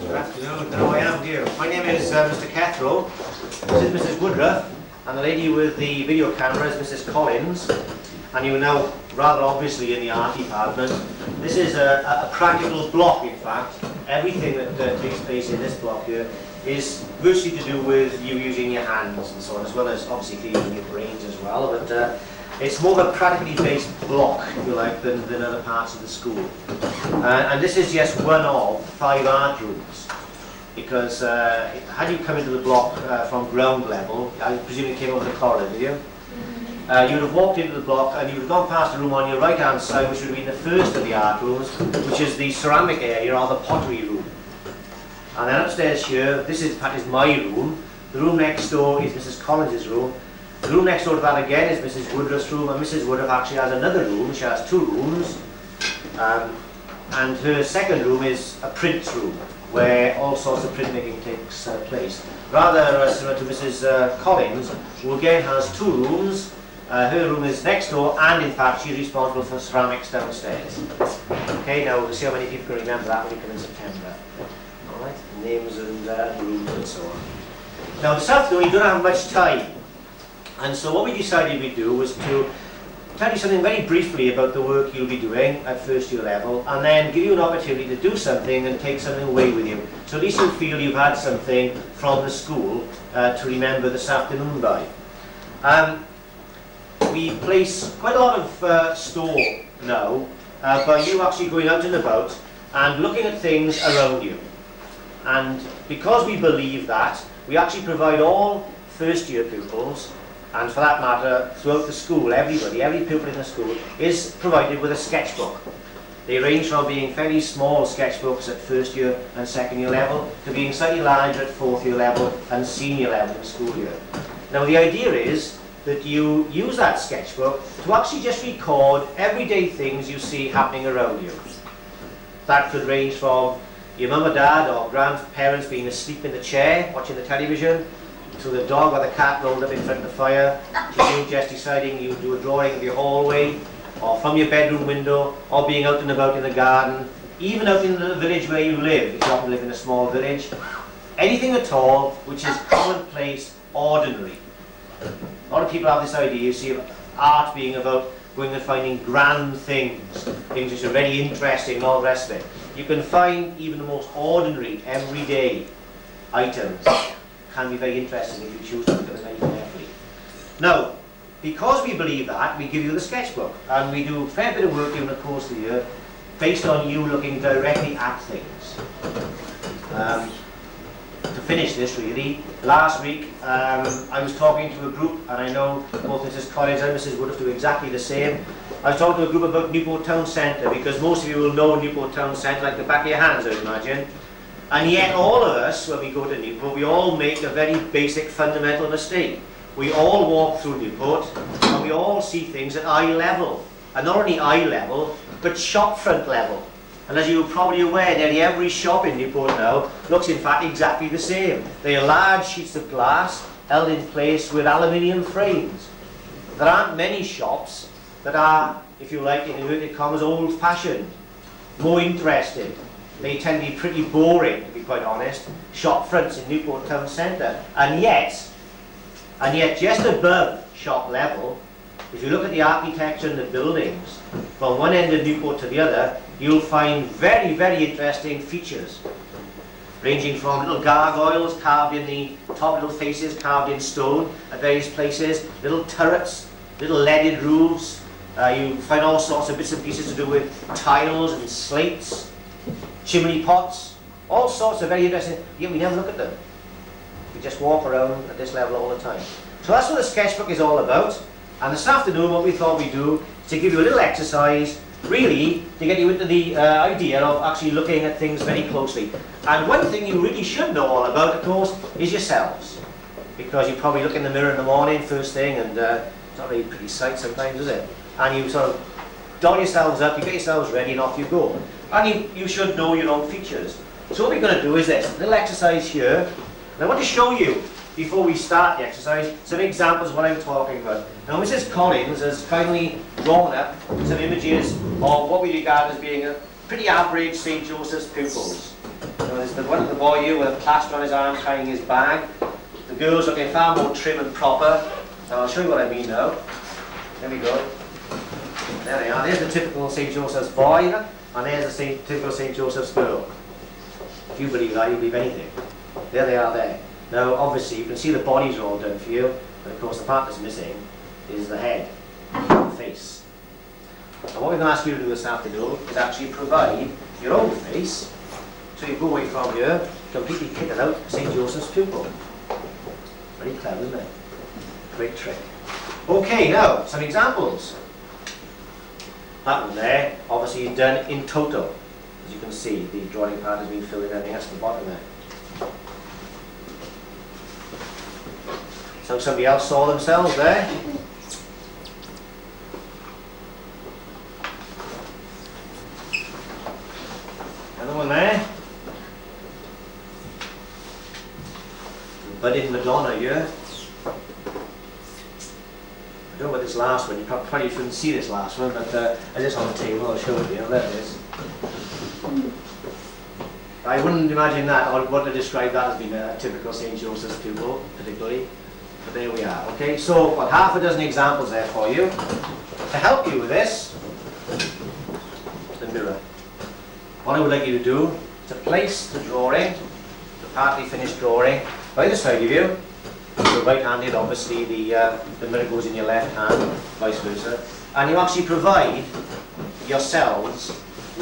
Good afternoon. How I am, dear. My name is Mr. Cathro. This is Mrs. Woodruff, and the lady with the video camera is Mrs. Collins. And you're now rather obviously in the art department. This is a practical block, in fact. Everything that takes place in this block here is virtually to do with you using your hands and so on, as well as obviously using your brains as well. But it's more of a practically based block, if you like, than other parts of the school. And this is just one of 5 art rooms. Because had you come into the block from ground level, I presume you came over the corridor, did you? You would have walked into the block and you would have gone past a room on your right hand side, which would have been the first of the art rooms, which is the ceramic area or the pottery room. And then upstairs here, this is my room. The room next door is Mrs. Collins' room. The room next door to that again is Mrs. Woodruff's room, and Mrs. Woodruff actually has another room. She has 2 rooms. And her second room is a print room, where all sorts of printmaking takes place. Rather similar to Mrs. Collins, who again has 2 rooms. Her room is next door, and in fact she's responsible for ceramics downstairs. Okay, now we'll see how many people can remember that when we come in September. Alright, names and rooms and so on. Now this afternoon you don't have much time, and so what we decided we'd do was to tell you something very briefly about the work you'll be doing at first year level, and then give you an opportunity to do something and take something away with you. So at least you feel you've had something from the school to remember this afternoon by. We place quite a lot of store now by you actually going out and about and looking at things around you. And because we believe that, we actually provide all first year pupils, and for that matter throughout the school, everybody, every pupil in the school is provided with a sketchbook. They range from being fairly small sketchbooks at first year and second year level to being slightly larger at fourth year level and senior level in the school year. Now the idea is that you use that sketchbook to actually just record everyday things you see happening around you. That could range from your mum or dad or grandparents being asleep in the chair watching the television, to the dog or the cat rolled up in front of the fire, to you just deciding you do a drawing of your hallway, or from your bedroom window, or being out and about in the garden, even out in the village where you live, if you often live in a small village. Anything at all which is commonplace, ordinary. A lot of people have this idea, you see, of art being about going and finding grand things, things which are very interesting and all the rest of it. You can find even the most ordinary, everyday items can be very interesting if you choose to look at them very carefully. Now, because we believe that, we give you the sketchbook, and we do a fair bit of work during the course of the year based on you looking directly at things. To finish this really, last week I was talking to a group, and I know both Mrs. Collins and Mrs. Woodruff do exactly the same. I was talking to a group about Newport Town Centre, because most of you will know Newport Town Centre like the back of your hands, I imagine. And yet all of us, when we go to Newport, we all make a very basic fundamental mistake. We all walk through Newport and we all see things at eye level. And not only eye level, but shop front level. And as you're probably aware, nearly every shop in Newport now looks in fact exactly the same. They are large sheets of glass held in place with aluminium frames. There aren't many shops that are, if you like, in inverted commas, old-fashioned, more interesting. They tend to be pretty boring, to be quite honest, shop fronts in Newport Town Centre. And yet just above shop level, if you look at the architecture and the buildings, from one end of Newport to the other, you'll find very, very interesting features, ranging from little gargoyles carved in the top, little faces carved in stone at various places, little turrets, little leaded roofs. You find all sorts of bits and pieces to do with tiles and slates, chimney pots, all sorts of very interesting. Yet we never look at them. We just walk around at this level all the time. So that's what the sketchbook is all about. And this afternoon what we thought we'd do is to give you a little exercise, really, to get you into the idea of actually looking at things very closely. And one thing you really should know all about, of course, is yourselves. Because you probably look in the mirror in the morning, first thing, and it's not really a pretty sight sometimes, is it? And you sort of doll yourselves up, you get yourselves ready, and off you go. And you should know your own features. So what we're going to do is this, a little exercise here. And I want to show you, before we start the exercise, some examples of what I'm talking about. Now Mrs. Collins has kindly drawn up some images of what we regard as being a pretty average St. Joseph's pupils. there's the one of the boy here with a plaster on his arm carrying his bag. The girl's looking far more trim and proper. Now I'll show you what I mean now. There we go. There they are. There's the typical St. Joseph's boy, and there's the typical St. Joseph's girl. If you believe that, you believe anything. There they are there. Now, obviously, you can see the bodies are all done for you, but of course the part that's missing is the head, the face. And what we're going to ask you to do this afternoon is actually provide your own face. So you go away from here, completely kitted out St. Joseph's pupil. Very clever, isn't it? Great trick. Okay, now, some examples. That one there, obviously done in total. As you can see, the drawing pad has been filled in everything else at the bottom there. So somebody else saw themselves there. Another one there. Budding Madonna here. I don't know about this last one, you probably shouldn't see this last one, but it is on the table, I'll show it to you. There it is. I wouldn't imagine that, or what to describe that as being a typical St. Joseph's pupil, particularly. But there we are. Okay, so got half a dozen examples there for you. To help you with this, the mirror. What I would like you to do is to place the drawing, the partly finished drawing, by the side of you. You're right-handed, obviously the mirror goes in your left hand, vice versa. And you actually provide yourselves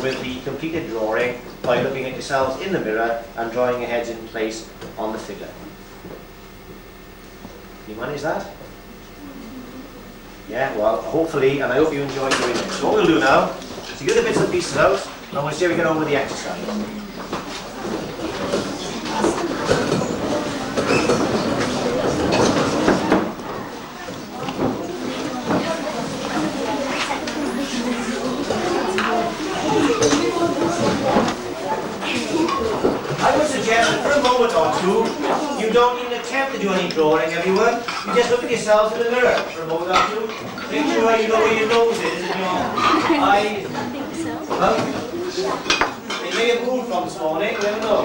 with the completed drawing by looking at yourselves in the mirror and drawing your heads in place on the figure. Can you manage that? Yeah, well, hopefully, and I hope you enjoy doing it. So what we'll do now is to get the bits and pieces out, and we'll see how we get on with the exercise. I would suggest that for a moment or two, you don't even attempt to do any drawing, everyone. You just look at yourselves in the mirror for a moment or two. Make sure you know where your nose is and your eye. I think so. Huh? You may have moved from this morning, we don't know.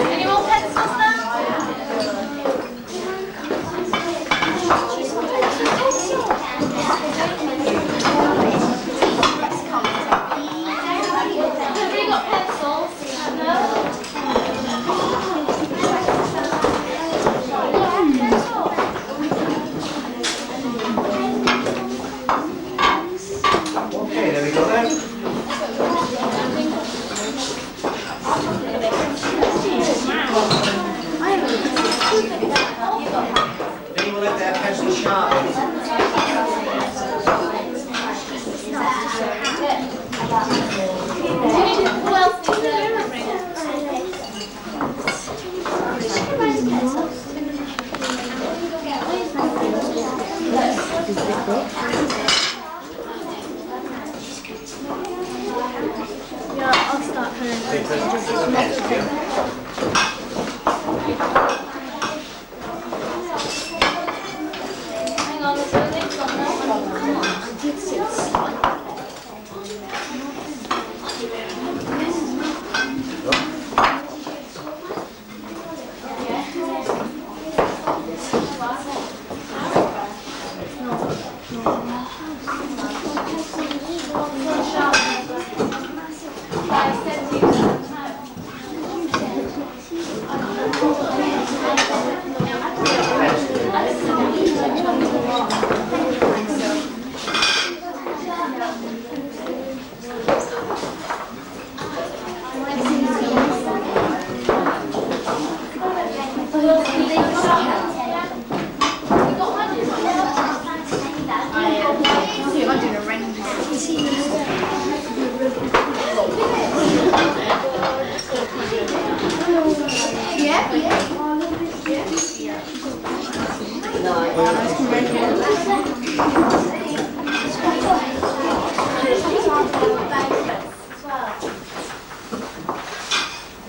Any more pencils now? Yeah, I'll start Hang on, so they've got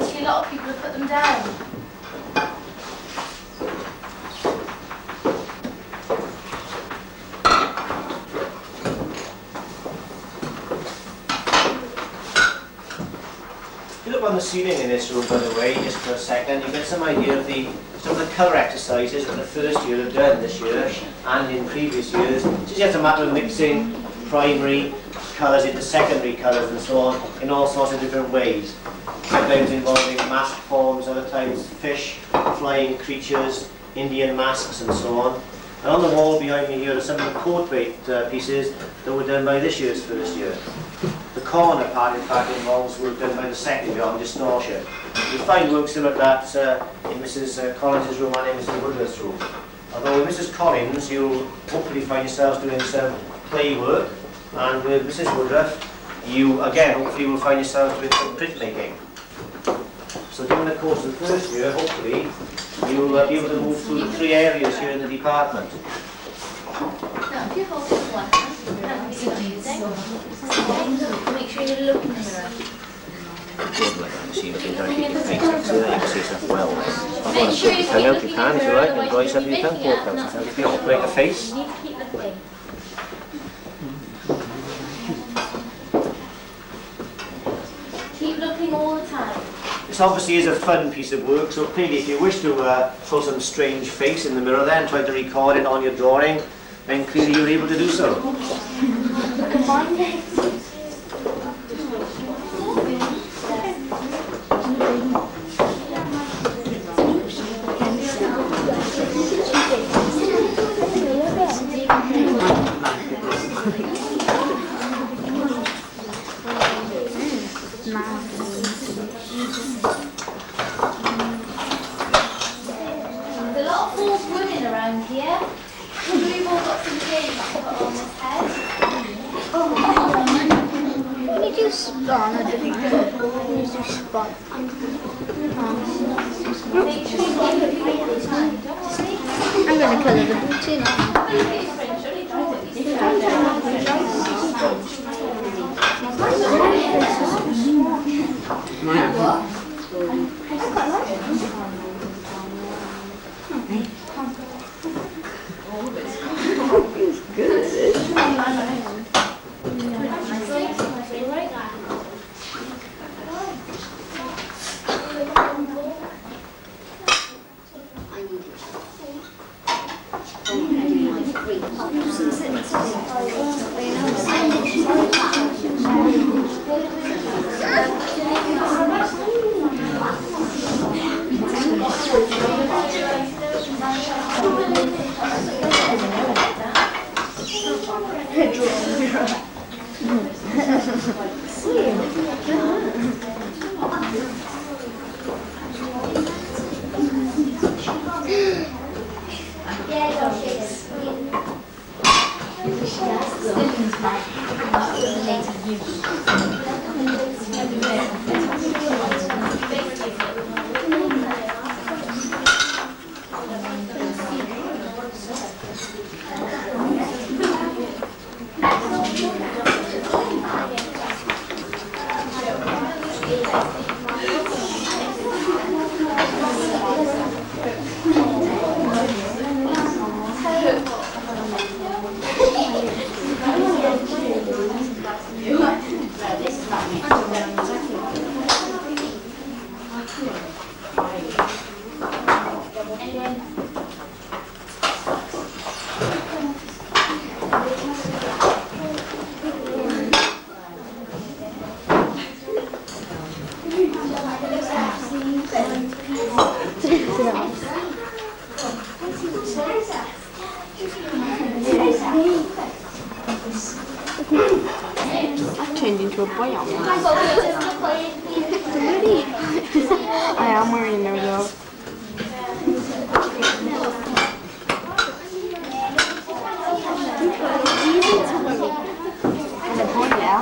See, a lot of people have put them down. you look on the ceiling in this room, by the way, just for a second, you get some idea of some of the colour exercises that the first year have done this year and in previous years. It's just a matter of mixing primary colours into secondary colours and so on in all sorts of different ways. Sometimes involving mask forms, other times fish, flying creatures, Indian masks and so on. And on the wall behind me here are some of the portrait pieces that were done by this year's first year. The corner part, in fact, involves work done by the second year on distortion. You find work similar to that in Mrs. Collins' room and in Mrs. Woodruff's room. Although with Mrs. Collins, you'll hopefully find yourselves doing some play work, and with Mrs. Woodruff, you again hopefully will find yourselves doing some printmaking. So during the course of the first year, hopefully, you'll be able to move through the 3 areas here in the department. No, if you hold it with one hand, make sure you look in the mirror. Make sure you keep looking in the mirror, If you can, if you like, and draw yourself your tongue fork out. If you don't, break a face. You need to keep looking. Keep looking all the time. This obviously is a fun piece of work, so clearly if you wish to pull some strange face in the mirror there and try to record it on your drawing, then clearly you're able to do so. There's a lot of false women around here. We've all got some things to put on this head. Can you do spawn or can you do spot? Make sure you keep looking all the time. Don't worry. I'm going to colour the boot too now. I've turned into a boy almost. Really? I am wearing no though. And a boy now.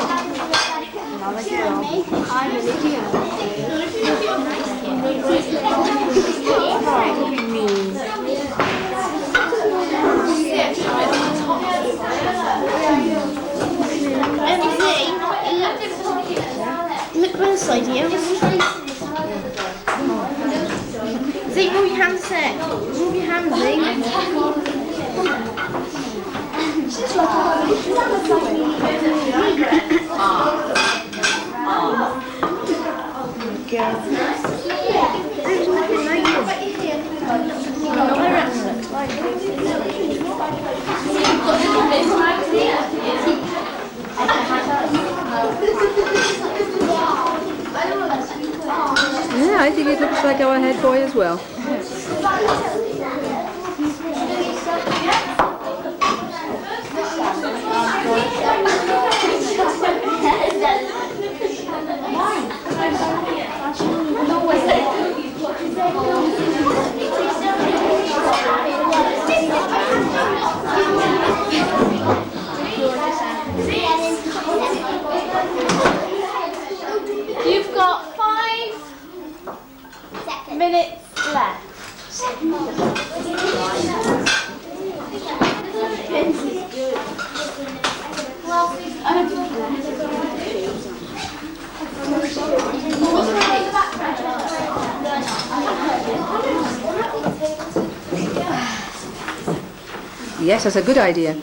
Another girl. I'm an idiot. Oh, what do you mean? Look this side here. Zeke, move your hands there. Move your hands, Zeke. go. There's nothing like this. I reckon it looks like Yeah, I think it looks like our head boy as well. You've got 5 minutes left. Yes, that's a good idea.